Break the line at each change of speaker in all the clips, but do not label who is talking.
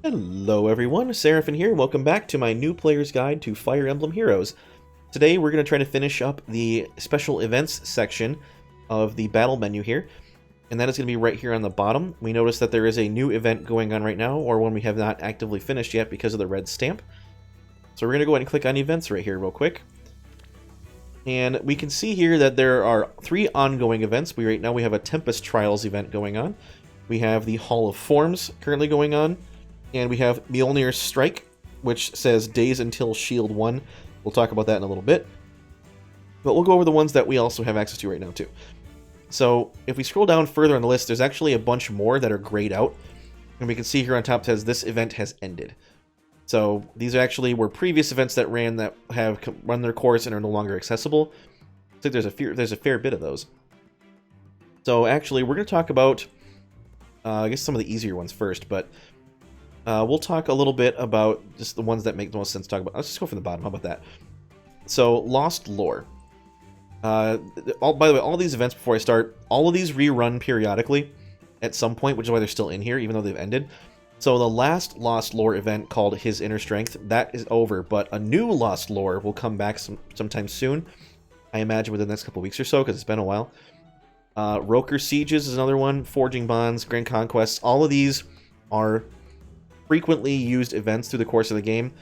Hello everyone, Seraphin here, and welcome back to my new player's guide to Fire Emblem Heroes. Today we're going to try to finish up the special events section of the battle menu here, and that is going to be right here on the bottom. We notice that there is a new event going on right now, or one we have not actively finished yet because of the red stamp. So we're going to go ahead and click on events right here real quick. And we can see here that there are 3 ongoing events. Right now we have a Tempest Trials event going on. We have the Hall of Forms currently going on. And we have Mjolnir's Strike, which says days until Shield 1. We'll talk about that in a little bit. But we'll go over the ones that we also have access to right now, too. So, if we scroll down further on the list, there's actually a bunch more that are grayed out. And we can see here on top it says this event has ended. So, these actually were previous events that have run their course and are no longer accessible. Looks like there's a fair bit of those. So, actually, we're going to talk about, I guess, some of the easier ones first, but we'll talk a little bit about just the ones that make the most sense to talk about. Let's just go from the bottom. How about that? So, Lost Lore. By the way, all these events, before I start, all of these rerun periodically at some point, which is why they're still in here, even though they've ended. So, the last Lost Lore event called His Inner Strength, that is over, but a new Lost Lore will come back sometime soon. I imagine within the next couple weeks or so, because it's been a while. Roker Sieges is another one. Forging Bonds, Grand Conquests. All of these are frequently used events through the course of the game,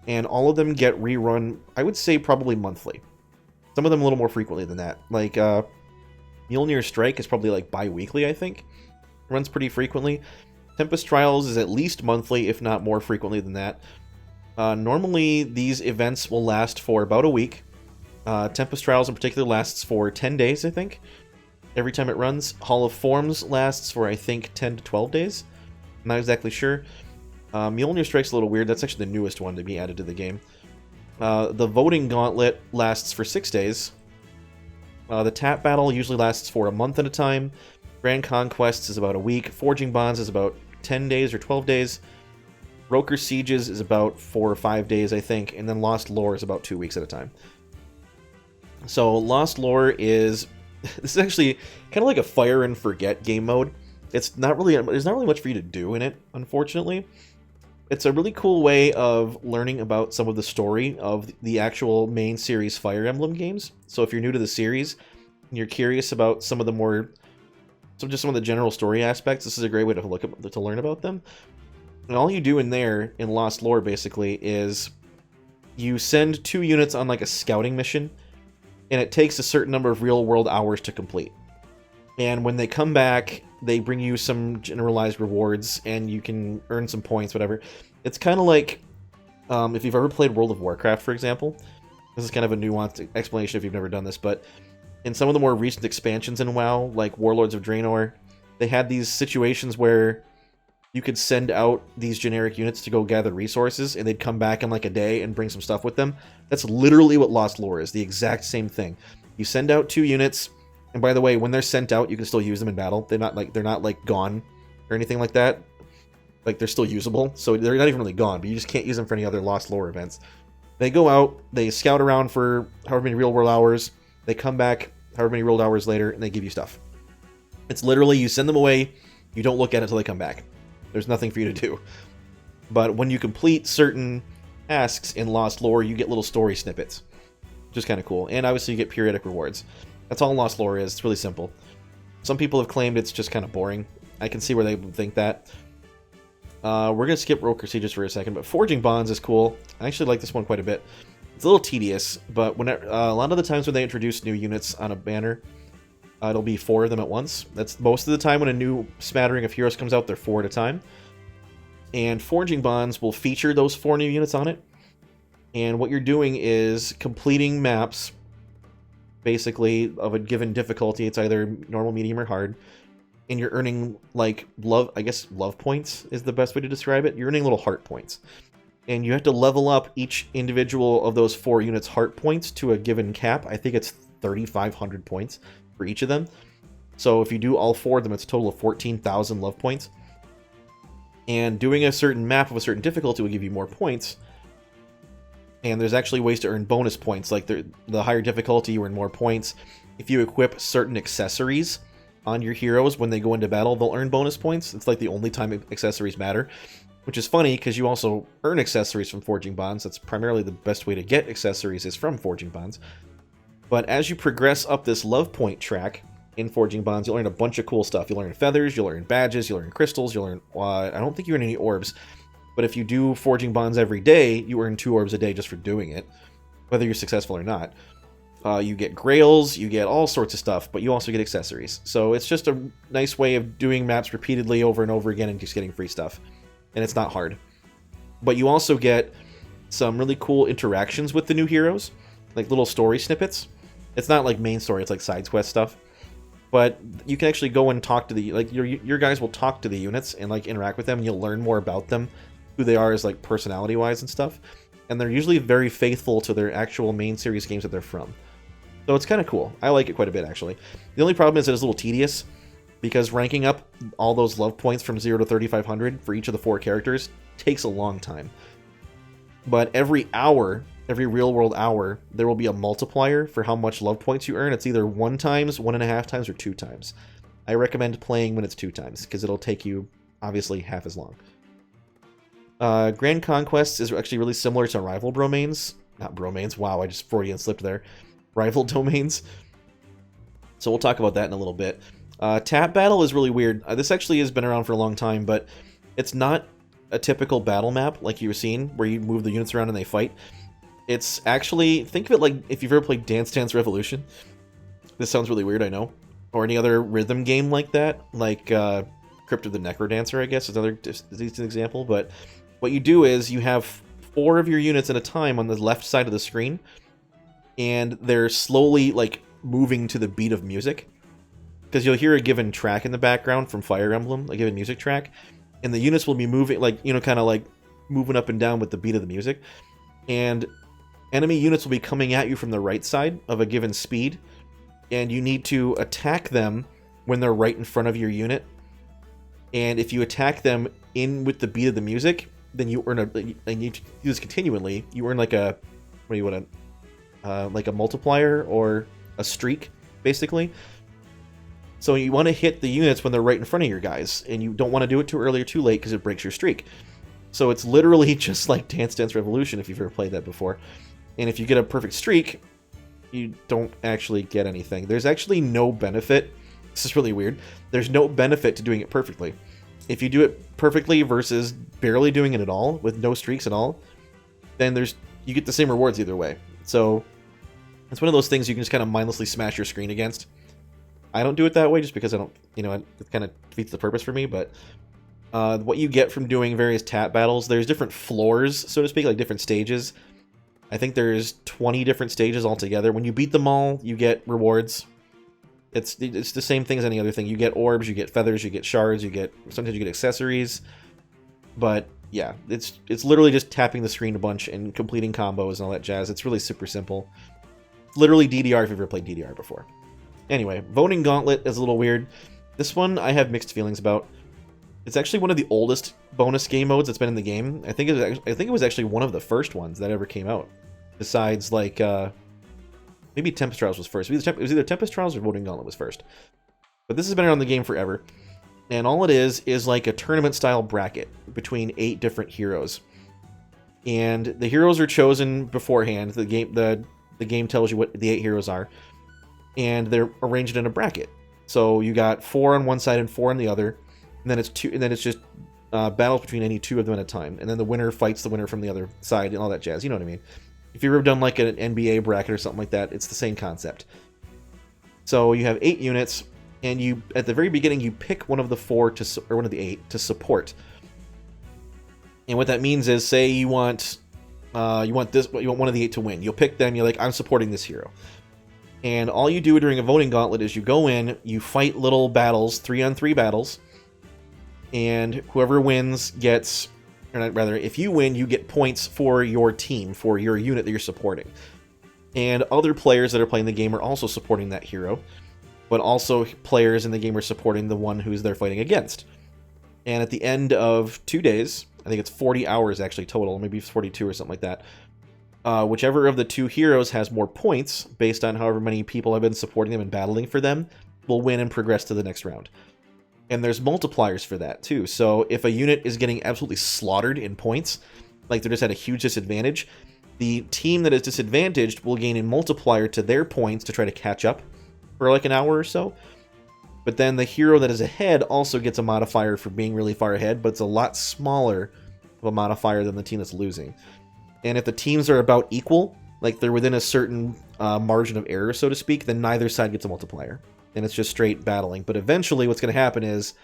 and all of them get rerun, I would say, probably monthly. Some of them a little more frequently than that. Like, Mjolnir's Strike is probably like bi-weekly, I think. Runs pretty frequently. Tempest Trials is at least monthly, if not more frequently than that. Normally, these events will last for about a week. Tempest Trials in particular lasts for 10 days, I think, every time it runs. Hall of Forms lasts for, I think, 10 to 12 days. I'm not exactly sure. Mjolnir Strike's a little weird. That's actually the newest one to be added to the game. The Voting Gauntlet lasts for 6 days. The Tap Battle usually lasts for a month at a time. Grand Conquests is about a week. Forging Bonds is about 10 days or 12 days. Roker Sieges is about 4 or 5 days, I think. And then Lost Lore is about 2 weeks at a time. So Lost Lore is... This is actually kind of like a Fire and Forget game mode. There's not really much for you to do in it, unfortunately. It's a really cool way of learning about some of the story of the actual main series Fire Emblem games. So if you're new to the series and you're curious about some of the general story aspects, this is a great way to learn about them. And all you do in there, in Lost Lore, basically, is you send 2 units on like a scouting mission, and it takes a certain number of real-world hours to complete. And when they come back, they bring you some generalized rewards, and you can earn some points, whatever. It's kind of like, if you've ever played World of Warcraft, for example. This is kind of a nuanced explanation if you've never done this, but in some of the more recent expansions in WoW, like Warlords of Draenor, they had these situations where you could send out these generic units to go gather resources, and they'd come back in like a day and bring some stuff with them. That's literally what Lost Lore is, the exact same thing. You send out 2 units... And by the way, when they're sent out, you can still use them in battle. They're not like gone or anything like that. Like, they're still usable. So they're not even really gone, but you just can't use them for any other Lost Lore events. They go out, they scout around for however many real-world hours, they come back however many real hours later, and they give you stuff. It's literally, you send them away, you don't look at it until they come back. There's nothing for you to do. But when you complete certain tasks in Lost Lore, you get little story snippets, which is kind of cool. And obviously you get periodic rewards. That's all Lost Lore is. It's really simple. Some people have claimed it's just kind of boring. I can see where they would think that. We're going to skip Roker Sieges for a second, but Forging Bonds is cool. I actually like this one quite a bit. It's a little tedious, but a lot of the times when they introduce new units on a banner, it'll be 4 of them at once. That's most of the time when a new smattering of heroes comes out, they're 4 at a time. And Forging Bonds will feature those 4 new units on it. And what you're doing is completing maps, basically, of a given difficulty. It's either normal, medium, or hard. And you're earning, like, love points is the best way to describe it. You're earning little heart points. And you have to level up each individual of those 4 units' heart points to a given cap. I think it's 3,500 points for each of them. So if you do all 4 of them, it's a total of 14,000 love points. And doing a certain map of a certain difficulty will give you more points. And there's actually ways to earn bonus points, like the higher difficulty, you earn more points. If you equip certain accessories on your heroes when they go into battle, they'll earn bonus points. It's like the only time accessories matter. which is funny because you also earn accessories from forging bonds. That's primarily the best way to get accessories is from forging bonds. But as you progress up this love point track in forging bonds, you'll learn a bunch of cool stuff. You'll learn feathers, you'll learn badges, you'll learn crystals, you'll learn... I don't think you earn any orbs, but if you do forging bonds every day, you earn 2 orbs a day just for doing it, whether you're successful or not. You get grails, you get all sorts of stuff, but you also get accessories. So it's just a nice way of doing maps repeatedly over and over again and just getting free stuff. And it's not hard. But you also get some really cool interactions with the new heroes, like little story snippets. It's not like main story, it's like side quest stuff. But you can actually go and talk to the, like, your guys will talk to the units and like interact with them, and you'll learn more about them, who they are as like personality wise and stuff. And they're usually very faithful to their actual main series games that they're from. So it's kind of cool. I like it quite a bit, actually. The only problem is that it's a little tedious, because ranking up all those love points from 0 to 3,500 for each of the 4 characters takes a long time. But every hour, every real-world hour, there will be a multiplier for how much love points you earn. It's either 1 times, 1.5 times, or 2 times. I recommend playing when it's 2 times, because it'll take you, obviously, half as long. Grand Conquest is actually really similar to rival domains. Not bromains, wow, I just Freudian slipped there. Rival domains. So we'll talk about that in a little bit. Tap battle is really weird. This actually has been around for a long time, but it's not a typical battle map like you were seeing, where you move the units around and they fight. It's actually, think of it like if you've ever played Dance Dance Revolution. This sounds really weird, I know. Or any other rhythm game like that, like Crypt of the Necrodancer, I guess, is another decent example. But what you do is you have 4 of your units at a time on the left side of the screen, and they're slowly like moving to the beat of music. Because you'll hear a given track in the background from Fire Emblem, a given music track, and the units will be moving, like, you know, kind of like moving up and down with the beat of the music. And enemy units will be coming at you from the right side of a given speed, and you need to attack them when they're right in front of your unit. And if you attack them in with the beat of the music, then you earn and you do this continually, you earn like a, what do you want to, like a multiplier or a streak, basically. So you want to hit the units when they're right in front of your guys, and you don't want to do it too early or too late because it breaks your streak. So it's literally just like Dance Dance Revolution if you've ever played that before. And if you get a perfect streak, you don't actually get anything. There's actually no benefit. This is really weird. There's no benefit to doing it perfectly. If you do it perfectly versus barely doing it at all, with no streaks at all, then you get the same rewards either way. So it's one of those things you can just kind of mindlessly smash your screen against. I don't do it that way just because I don't, you know, it kind of defeats the purpose for me, but what you get from doing various tap battles, there's different floors, so to speak, like different stages. I think there's 20 different stages altogether. When you beat them all, you get rewards. It's the same thing as any other thing. You get orbs, you get feathers, you get shards, sometimes you get accessories. But yeah, it's literally just tapping the screen a bunch and completing combos and all that jazz. It's really super simple. Literally DDR if you've ever played DDR before. Anyway, voting gauntlet is a little weird. This one I have mixed feelings about. It's actually one of the oldest bonus game modes that's been in the game. I think it was actually one of the first ones that ever came out. Besides, like, maybe Tempest Trials was first. It was either Tempest Trials or Voting Gauntlet was first. But this has been around the game forever. And all it is like a tournament-style bracket between 8 different heroes. And the heroes are chosen beforehand. The game tells you what the 8 heroes are. And they're arranged in a bracket. So you got 4 on one side and 4 on the other. And then it's just battles between any 2 of them at a time. And then the winner fights the winner from the other side and all that jazz. You know what I mean? If you've ever done like an NBA bracket or something like that, it's the same concept. So you have 8 units, and you at the very beginning you pick one of the 4 or one of the 8 to support. And what that means is, say you want one of the 8 to win. You'll pick them. You're like, I'm supporting this hero. And all you do during a voting gauntlet is you go in, you fight little battles, 3-on-3 battles, and whoever wins gets, or rather, if you win, you get points for your team, for your unit that you're supporting. And other players that are playing the game are also supporting that hero, but also players in the game are supporting the one who's they're fighting against. And at the end of 2 days, I think it's 40 hours actually total, maybe it's 42 or something like that, whichever of the 2 heroes has more points, based on however many people have been supporting them and battling for them, will win and progress to the next round. And there's multipliers for that too. So if a unit is getting absolutely slaughtered in points, like they're just at a huge disadvantage, the team that is disadvantaged will gain a multiplier to their points to try to catch up for like an hour or so. But then the hero that is ahead also gets a modifier for being really far ahead, but it's a lot smaller of a modifier than the team that's losing. And if the teams are about equal, like they're within a certain margin of error, so to speak, then neither side gets a multiplier. And it's just straight battling. But eventually what's going to happen is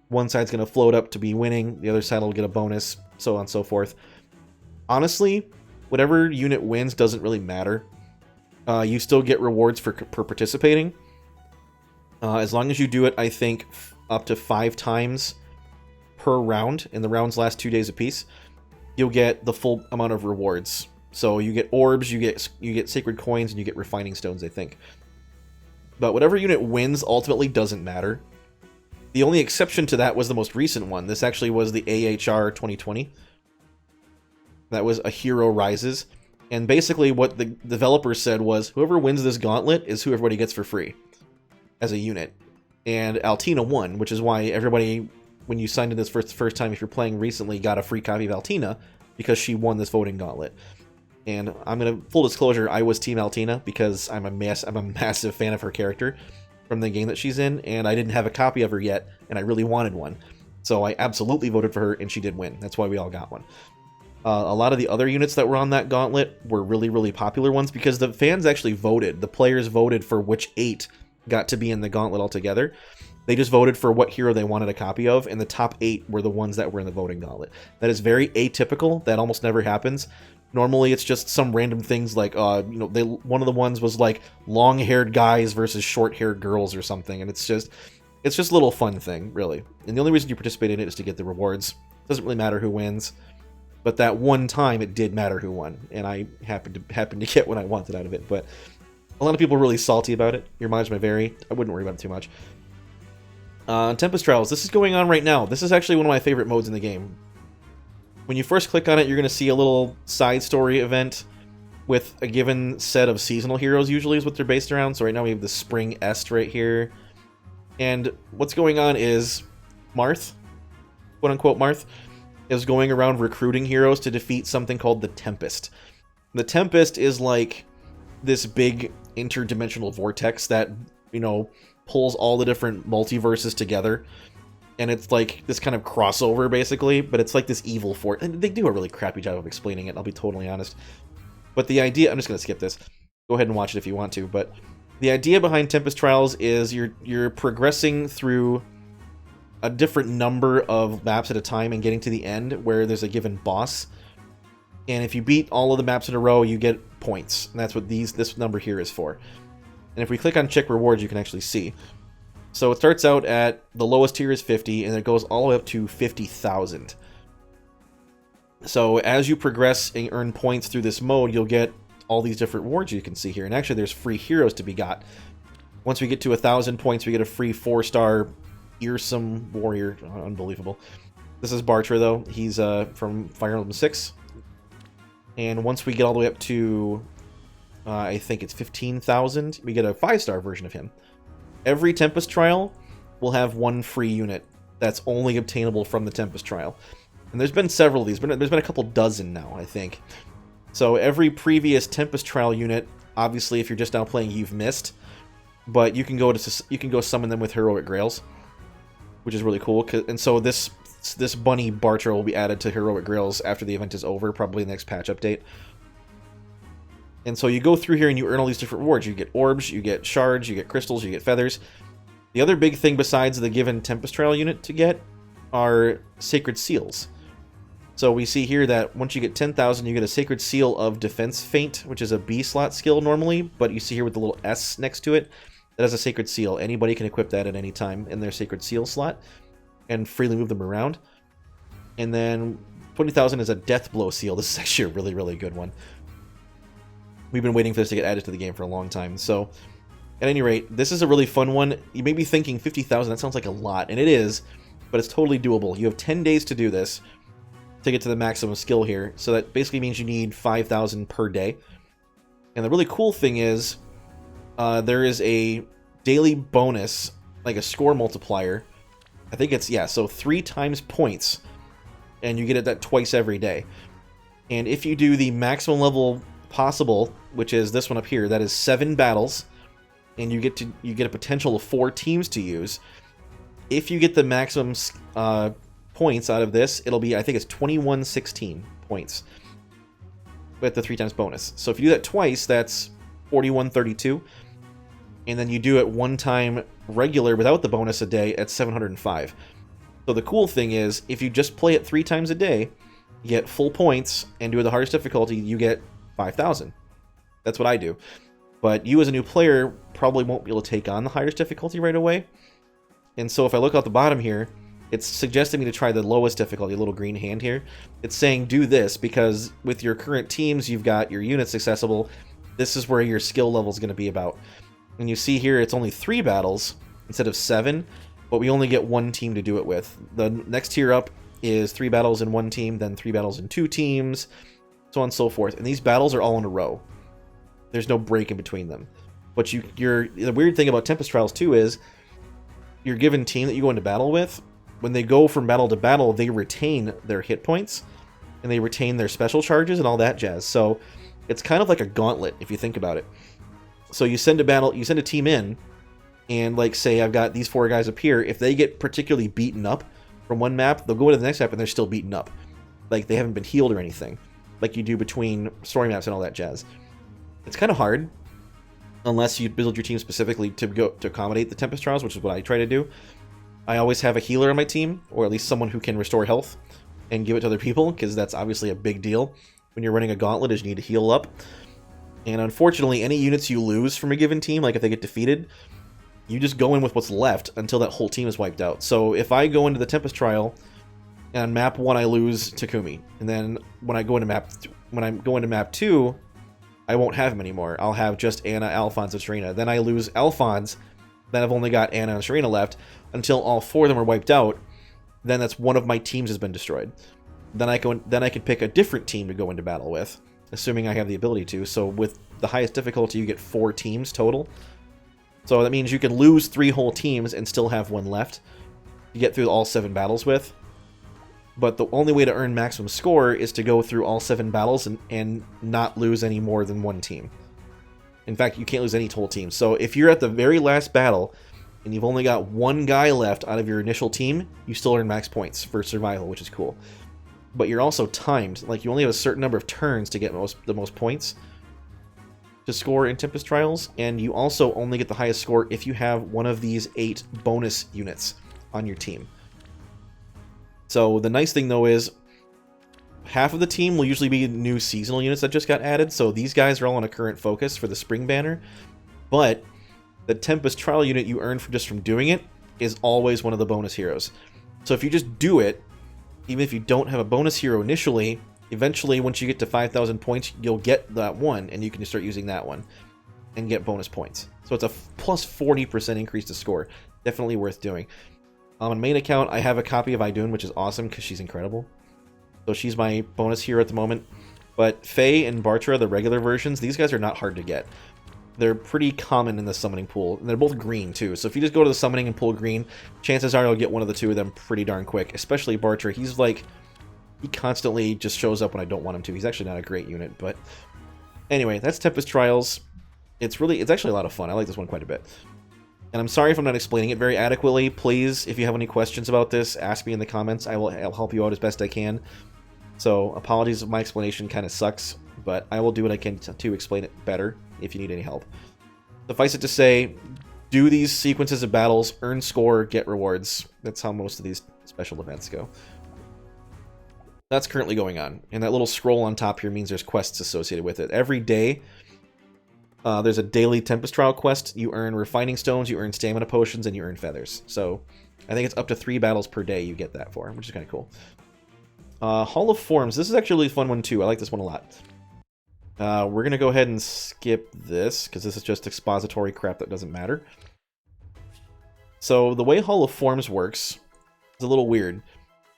one side's going to float up to be winning, the other side will get a bonus, so on and so forth. Honestly, whatever unit wins doesn't really matter. You still get rewards for participating. As long as you do it, I think, up to 5 times per round, and the rounds last 2 days apiece, you'll get the full amount of rewards. So you get orbs, you get sacred coins, and you get refining stones, I think. But whatever unit wins ultimately doesn't matter. The only exception to that was the most recent one. This actually was the AHR 2020. That was A Hero Rises. And basically what the developers said was, whoever wins this gauntlet is who everybody gets for free as a unit. And Altina won, which is why everybody, when you signed in this first time, if you're playing recently, got a free copy of Altina, because she won this voting gauntlet. And I'm gonna, full disclosure, I was Team Altina because I'm a massive fan of her character from the game that she's in, and I didn't have a copy of her yet, and I really wanted one. So I absolutely voted for her, and she did win. That's why we all got one. A lot of the other units that were on that gauntlet were really, really popular ones because the fans actually voted. The players voted for which 8 got to be in the gauntlet altogether. They just voted for what hero they wanted a copy of, and the top 8 were the ones that were in the voting gauntlet. That is very atypical. That almost never happens. Normally, it's just some random things like, one of the ones was like long-haired guys versus short-haired girls or something, and it's just a little fun thing, really. And the only reason you participate in it is to get the rewards. It doesn't really matter who wins, but that one time it did matter who won, and I happened to get what I wanted out of it. But a lot of people are really salty about it. Your mileage may vary. I wouldn't worry about it too much. Tempest Trials. This is going on right now. This is actually one of my favorite modes in the game. When you first click on it, you're going to see a little side story event with a given set of seasonal heroes, usually is what they're based around. So right now we have the Spring Est right here. And what's going on is Marth, quote-unquote Marth, is going around recruiting heroes to defeat something called the Tempest. The Tempest is like this big interdimensional vortex that, pulls all the different multiverses together. And it's like this kind of crossover, basically, but it's like this evil force. And they do a really crappy job of explaining it, I'll be totally honest. But the idea, I'm just going to skip this. Go ahead and watch it if you want to. But the idea behind Tempest Trials is you're progressing through a different number of maps at a time and getting to the end where there's a given boss. And if you beat all of the maps in a row, you get points. And that's what this number here is for. And if we click on Check Rewards, you can actually see. So it starts out at, the lowest tier is 50, and it goes all the way up to 50,000. So as you progress and earn points through this mode, you'll get all these different rewards you can see here. And actually, there's free heroes to be got. Once we get to 1,000 points, we get a free 4-star Earsome Warrior. Unbelievable. This is Bartra, though. He's from Fire Emblem 6. And once we get all the way up to, I think it's 15,000, we get a 5-star version of him. Every Tempest Trial will have one free unit that's only obtainable from the Tempest Trial. And there's been several of these, but there's been a couple dozen now, I think. So every previous Tempest Trial unit, obviously if you're just now playing, you've missed. But you can go summon them with Heroic Grails, which is really cool. And so this bunny Bartra will be added to Heroic Grails after the event is over, probably the next patch update. And so you go through here and you earn all these different rewards. You get orbs, you get shards, you get crystals, you get feathers. The other big thing besides the given Tempest Trial unit to get are Sacred Seals. So we see here that once you get 10,000, you get a Sacred Seal of Defense Feint, which is a B-slot skill normally, but you see here with the little S next to it, that has a Sacred Seal. Anybody can equip that at any time in their Sacred Seal slot and freely move them around. And then 20,000 is a Death Blow Seal. This is actually a really, really good one. We've been waiting for this to get added to the game for a long time. So, at any rate, this is a really fun one. You may be thinking 50,000, that sounds like a lot, and it is, but it's totally doable. You have 10 days to do this to get to the maximum skill here. So that basically means you need 5,000 per day. And the really cool thing is, there is a daily bonus, like a score multiplier, I think it's, yeah, so 3 times points, and you get it that twice every day. And if you do the maximum level possible, which is this one up here, that is 7 battles, and you get a potential of 4 teams to use. If you get the maximum points out of this, it'll be, I think it's 2116 points with the 3 times bonus. So if you do that twice, that's 4132, and then you do it 1 time regular without the bonus a day at 705. So the cool thing is, if you just play it 3 times a day, you get full points, and do the hardest difficulty, you get 5,000. That's what I do. But you as a new player probably won't be able to take on the hardest difficulty right away. And so if I look out the bottom here, it's suggesting me to try the lowest difficulty, a little green hand here. It's saying do this because with your current teams, you've got your units accessible. This is where your skill level is going to be about. And you see here, it's only 3 battles instead of 7, but we only get 1 team to do it with. The next tier up is 3 battles in 1 team, then 3 battles in 2 teams, so on and so forth. And these battles are all in a row. There's no break in between them. But the weird thing about Tempest Trials too is your given team that you go into battle with, when they go from battle to battle, they retain their hit points, and they retain their special charges and all that jazz. So it's kind of like a gauntlet if you think about it. So you send a team in, and like say I've got these 4 guys up here. If they get particularly beaten up from one map, they'll go to the next map and they're still beaten up. Like they haven't been healed or anything, like you do between story maps and all that jazz. It's kind of hard, unless you build your team specifically to accommodate the Tempest Trials, which is what I try to do. I always have a healer on my team, or at least someone who can restore health and give it to other people, because that's obviously a big deal when you're running a gauntlet, is you need to heal up. And unfortunately, any units you lose from a given team, like if they get defeated, you just go in with what's left until that whole team is wiped out. So if I go into the Tempest Trial, and on map 1 I lose Takumi, and then when I go into map 2, I won't have him anymore. I'll have just Anna, Alphonse, and Serena. Then I lose Alphonse, then I've only got Anna and Serena left until all 4 of them are wiped out. Then that's one of my teams has been destroyed. Then I can pick a different team to go into battle with, assuming I have the ability to. So with the highest difficulty, you get 4 teams total. So that means you can lose 3 whole teams and still have 1 left to get through all 7 battles with. But the only way to earn maximum score is to go through all 7 battles and not lose any more than 1 team. In fact, you can't lose any whole team. So if you're at the very last battle and you've only got 1 guy left out of your initial team, you still earn max points for survival, which is cool. But you're also timed. Like, you only have a certain number of turns to get the most points to score in Tempest Trials, and you also only get the highest score if you have one of these 8 bonus units on your team. So the nice thing, though, is half of the team will usually be new seasonal units that just got added, so these guys are all on a current focus for the spring banner. But the Tempest Trial unit you earn just from doing it is always one of the bonus heroes. So if you just do it, even if you don't have a bonus hero initially, eventually once you get to 5,000 points, you'll get that one, and you can start using that one and get bonus points. So it's a plus 40% increase to score. Definitely worth doing. On main account, I have a copy of Idun, which is awesome because she's incredible. So she's my bonus hero at the moment. But Faye and Bartra, the regular versions, these guys are not hard to get. They're pretty common in the summoning pool, and they're both green too. So if you just go to the summoning and pull green, chances are you'll get one of the 2 of them pretty darn quick. Especially Bartra. He's like, he constantly just shows up when I don't want him to. He's actually not a great unit, but anyway, that's Tempest Trials. It's actually a lot of fun. I like this one quite a bit. And I'm sorry if I'm not explaining it very adequately. Please, if you have any questions about this, ask me in the comments. I'll help you out as best I can. So apologies if my explanation kind of sucks, but I will do what I can to explain it better if you need any help. Suffice it to say, do these sequences of battles, earn score, get rewards. That's how most of these special events go. That's currently going on. And that little scroll on top here means there's quests associated with it. Every day, there's a daily Tempest Trial quest. You earn refining stones, you earn stamina potions, and you earn feathers. So I think it's up to 3 battles per day you get that for, which is kind of cool. Hall of Forms. This is actually a really fun one too. I like this one a lot. We're going to go ahead and skip this, because this is just expository crap that doesn't matter. So the way Hall of Forms works is a little weird.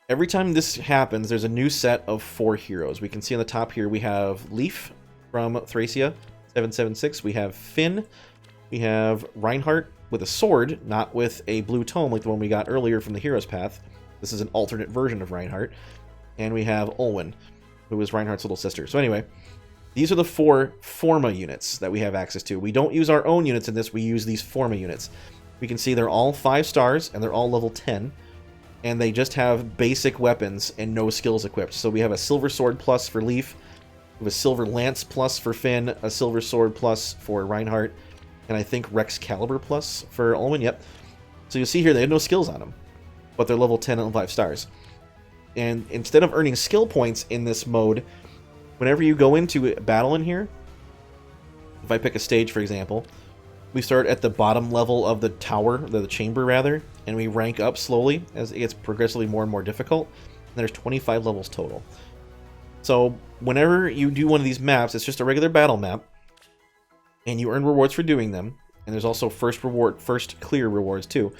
Every time this happens, there's a new set of 4 heroes. We can see on the top here we have Leaf from Thracia, 776. We have Finn. We have Reinhardt, with a sword, not with a blue tome like the one we got earlier from the Hero's Path. This is an alternate version of Reinhardt. And we have Olwen, who is Reinhardt's little sister. So anyway, these are the 4 Forma units that we have access to. We don't use our own units in this, we use these Forma units. We can see they're all 5 stars, and they're all level 10. And they just have basic weapons and no skills equipped. So we have a Silver Sword plus for Leaf, we have a Silver Lance plus for Finn, a Silver Sword plus for Reinhardt, and I think Rex Caliber plus for Olwen, yep. So you'll see here they have no skills on them, but they're level 10 and 5 stars. And instead of earning skill points in this mode, whenever you go into battle in here, if I pick a stage for example, we start at the bottom level of the tower, the chamber rather, and we rank up slowly as it gets progressively more and more difficult. And there's 25 levels total. So whenever you do one of these maps, it's just a regular battle map, and you earn rewards for doing them. And there's also first clear rewards too.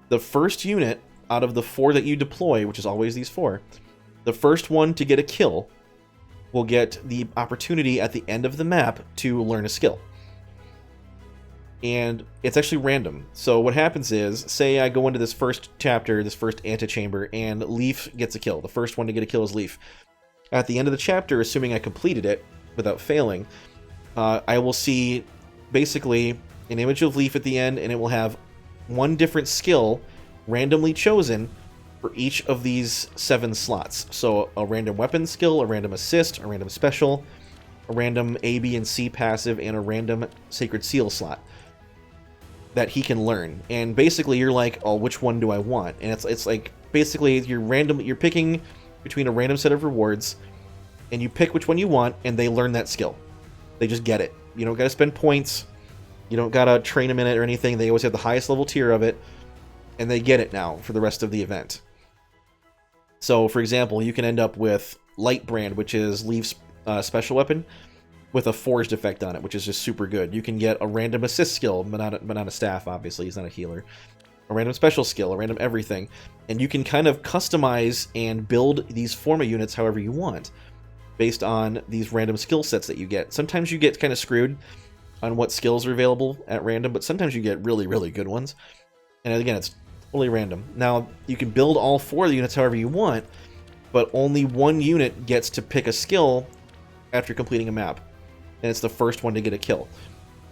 The first unit out of the 4 that you deploy, which is always these 4, the first one to get a kill will get the opportunity at the end of the map to learn a skill. And it's actually random. So what happens is, say I go into this first chapter, this first antechamber, and Leaf gets a kill. The first one to get a kill is Leaf. At the end of the chapter, assuming I completed it without failing, I will see basically an image of Leaf at the end, and it will have one different skill randomly chosen for each of these 7 slots. So a random weapon skill, a random assist, a random special, a random A, B, and C passive, and a random Sacred Seal slot that he can learn. And basically you're like, oh, which one do I want? And it's like basically you're picking between a random set of rewards, and you pick which one you want, and they learn that skill. They just get it. You don't gotta spend points, you don't gotta train them in it or anything. They always have the highest level tier of it, and they get it now for the rest of the event. So for example, you can end up with Light Brand, which is Leaf's special weapon, with a forged effect on it, which is just super good. You can get a random assist skill, but not a staff, obviously, he's not a healer. A random special skill, a random everything. And you can kind of customize and build these Forma units however you want, based on these random skill sets that you get. Sometimes you get kind of screwed on what skills are available at random, but sometimes you get really, really good ones. And again, it's totally random. Now, you can build all 4 of the units however you want, but only one unit gets to pick a skill after completing a map. And it's the first one to get a kill.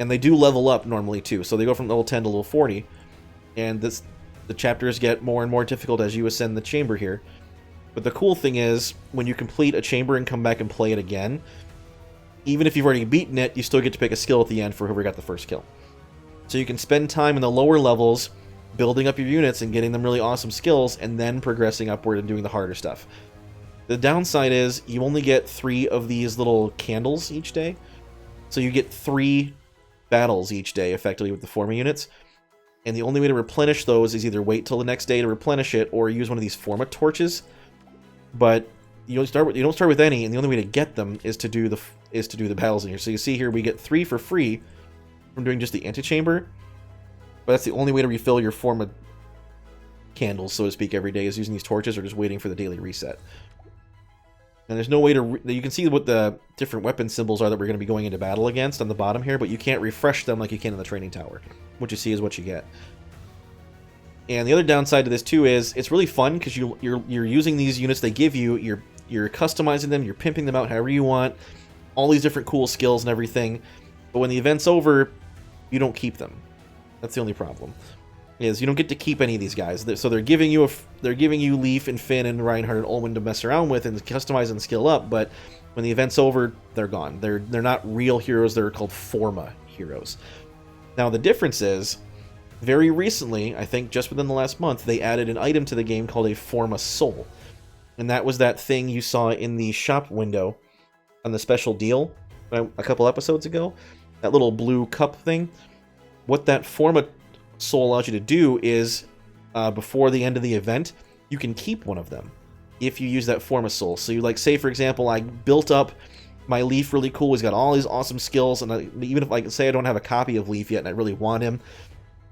And they do level up normally too, so they go from level 10 to level 40, and the chapters get more and more difficult as you ascend the chamber here. But the cool thing is, when you complete a chamber and come back and play it again, even if you've already beaten it, you still get to pick a skill at the end for whoever got the first kill. So you can spend time in the lower levels building up your units and getting them really awesome skills, and then progressing upward and doing the harder stuff. The downside is, you only get 3 of these little candles each day. So you get 3 battles each day, effectively, with the Forma units. And the only way to replenish those is either wait till the next day to replenish it, or use one of these Forma torches. But you don't start with any, and the only way to get them is to do the battles in here. So you see here, we get 3 for free from doing just the antechamber. But that's the only way to refill your Forma candles, so to speak, every day, is using these torches or just waiting for the daily reset. And there's no way to... you can see what the different weapon symbols are that we're going to be going into battle against on the bottom here, but you can't refresh them like you can in the training tower. What you see is what you get. And the other downside to this too is, it's really fun because you're using these units they give you, you're customizing them, you're pimping them out however you want, all these different cool skills and everything. But when the event's over, you don't keep them. That's the only problem. Is you don't get to keep any of these guys. So they're giving you Leaf and Finn and Reinhardt and Olwen to mess around with and customize and skill up, but when the event's over, they're gone. They're not real heroes, they're called Forma heroes. Now the difference is, very recently, I think just within the last month, they added an item to the game called a Forma Soul. And that was that thing you saw in the shop window on the special deal a couple episodes ago. That little blue cup thing. What that Forma Soul allows you to do is, before the end of the event, you can keep one of them if you use that Forma Soul. So you, like, say for example, I built up my Leaf really cool, he's got all these awesome skills, and even if, like, say I don't have a copy of Leaf yet and I really want him,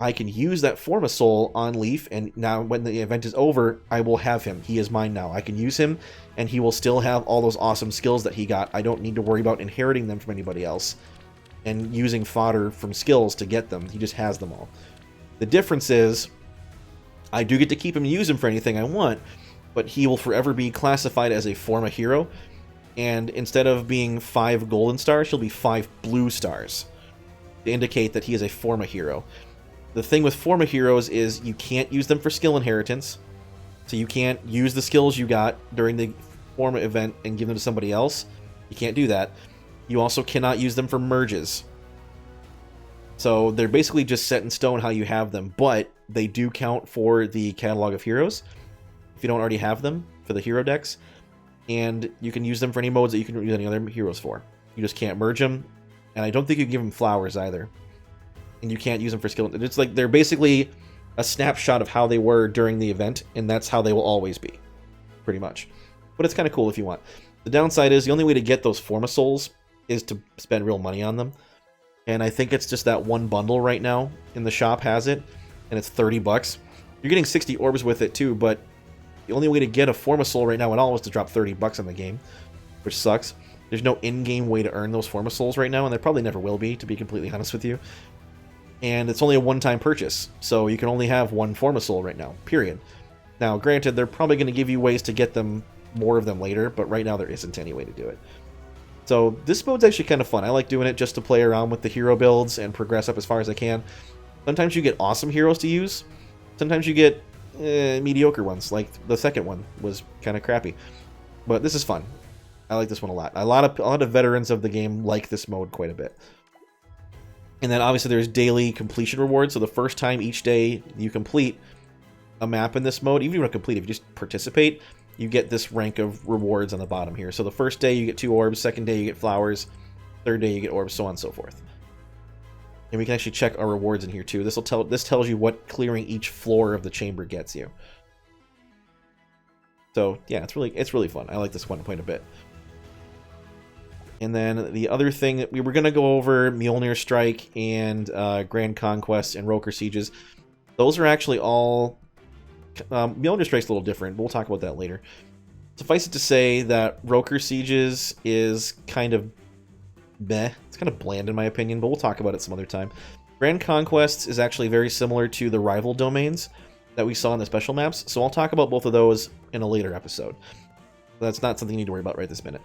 I can use that Forma Soul on Leaf, and now when the event is over, I will have him. He is mine now. I can use him, and he will still have all those awesome skills that he got. I don't need to worry about inheriting them from anybody else and using fodder from skills to get them. He just has them all. The difference is I do get to keep him and use him for anything I want, but he will forever be classified as a forma hero, and instead of being 5 golden stars, he'll be 5 blue stars to indicate that he is a forma hero. The thing with forma heroes is you can't use them for skill inheritance, so you can't use the skills you got during the forma event and give them to somebody else. You can't do that. You also cannot use them for merges. So they're basically just set in stone how you have them, but they do count for the catalog of heroes if you don't already have them for the hero decks, and you can use them for any modes that you can use any other heroes for. You just can't merge them, and I don't think you can give them flowers either. And you can't use them for skill. It's like they're basically a snapshot of how they were during the event, and that's how they will always be, pretty much. But it's kind of cool if you want. The downside is the only way to get those Forma Souls is to spend real money on them. And I think it's just that one bundle right now in the shop has it, and it's 30 bucks. You're getting 60 orbs with it too, but the only way to get a Forma Soul right now at all is to drop 30 bucks on the game, which sucks. There's no in-game way to earn those Forma Souls right now, and there probably never will be, to be completely honest with you. And it's only a one-time purchase, so you can only have one Forma Soul right now, period. Now, granted, they're probably going to give you ways to get them, more of them later, but right now there isn't any way to do it. So this mode's actually kind of fun. I like doing it just to play around with the hero builds and progress up as far as I can. Sometimes you get awesome heroes to use. Sometimes you get mediocre ones, like the second one was kind of crappy. But this is fun. I like this one a lot. A lot of veterans of the game like this mode quite a bit. And then obviously there's daily completion rewards. So the first time each day you complete a map in this mode, even if you don't complete, if you just participate, you get this rank of rewards on the bottom here. So the first day you get 2 orbs, second day you get flowers, third day you get orbs, so on and so forth. And we can actually check our rewards in here too. This tells you what clearing each floor of the chamber gets you. So yeah, it's really fun. I like this one quite a bit. And then the other thing that we were gonna go over, Mjolnir Strike and Grand Conquest and Roker Sieges. Those are actually all. Mjolnir Strike's a little different, but we'll talk about that later. Suffice it to say that Roker Sieges is kind of meh. It's kind of bland in my opinion, but we'll talk about it some other time. Grand Conquest is actually very similar to the rival domains that we saw in the special maps, so I'll talk about both of those in a later episode. That's not something you need to worry about right this minute.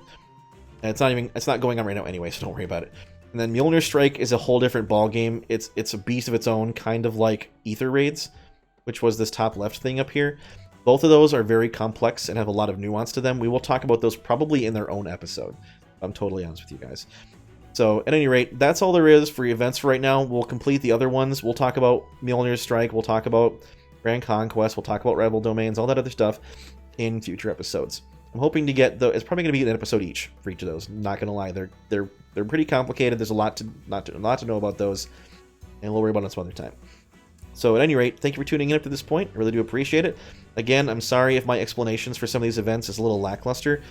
And it's not going on right now anyway, so don't worry about it. And then Mjolnir Strike is a whole different ball game. It's a beast of its own, kind of like Ether Raids, which was this top left thing up here. Both of those are very complex and have a lot of nuance to them. We will talk about those probably in their own episode. I'm totally honest with you guys. So, at any rate, that's all there is for events for right now. We'll complete the other ones. We'll talk about Mjolnir Strike. We'll talk about Grand Conquest. We'll talk about Rival Domains, all that other stuff in future episodes. I'm hoping to get it's probably going to be an episode each for each of those. I'm not going to lie, they're pretty complicated. There's a lot to know about those, and we'll worry about it some other time. So at any rate, thank you for tuning in up to this point. I really do appreciate it. Again, I'm sorry if my explanations for some of these events is a little lackluster.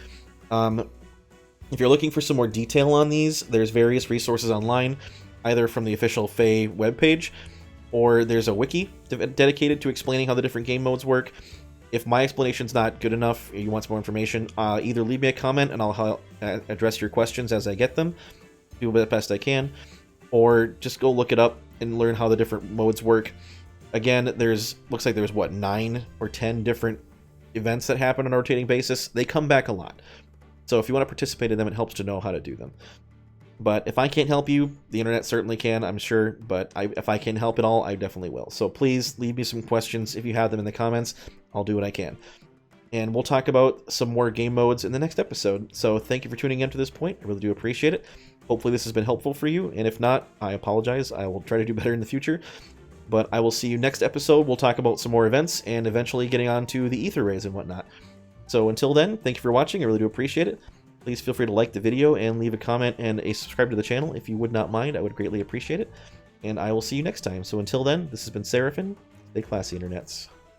If you're looking for some more detail on these, there's various resources online, either from the official Fae webpage, or there's a wiki dedicated to explaining how the different game modes work. If my explanation's not good enough, or you want some more information, either leave me a comment and I'll address your questions as I get them, do the best I can, or just go look it up and learn how the different modes work. Again, looks like there's what, 9 or 10 different events that happen on a rotating basis. They come back a lot. So if you want to participate in them, it helps to know how to do them. But if I can't help you, the internet certainly can, I'm sure. But if I can help at all, I definitely will. So please leave me some questions if you have them in the comments. I'll do what I can. And we'll talk about some more game modes in the next episode. So thank you for tuning in to this point. I really do appreciate it. Hopefully this has been helpful for you. And if not, I apologize. I will try to do better in the future. But I will see you next episode. We'll talk about some more events and eventually getting on to the Ether Rays and whatnot. So until then, thank you for watching. I really do appreciate it. Please feel free to like the video and leave a comment and a subscribe to the channel if you would not mind. I would greatly appreciate it. And I will see you next time. So until then, this has been Seraphin. Stay classy, internets.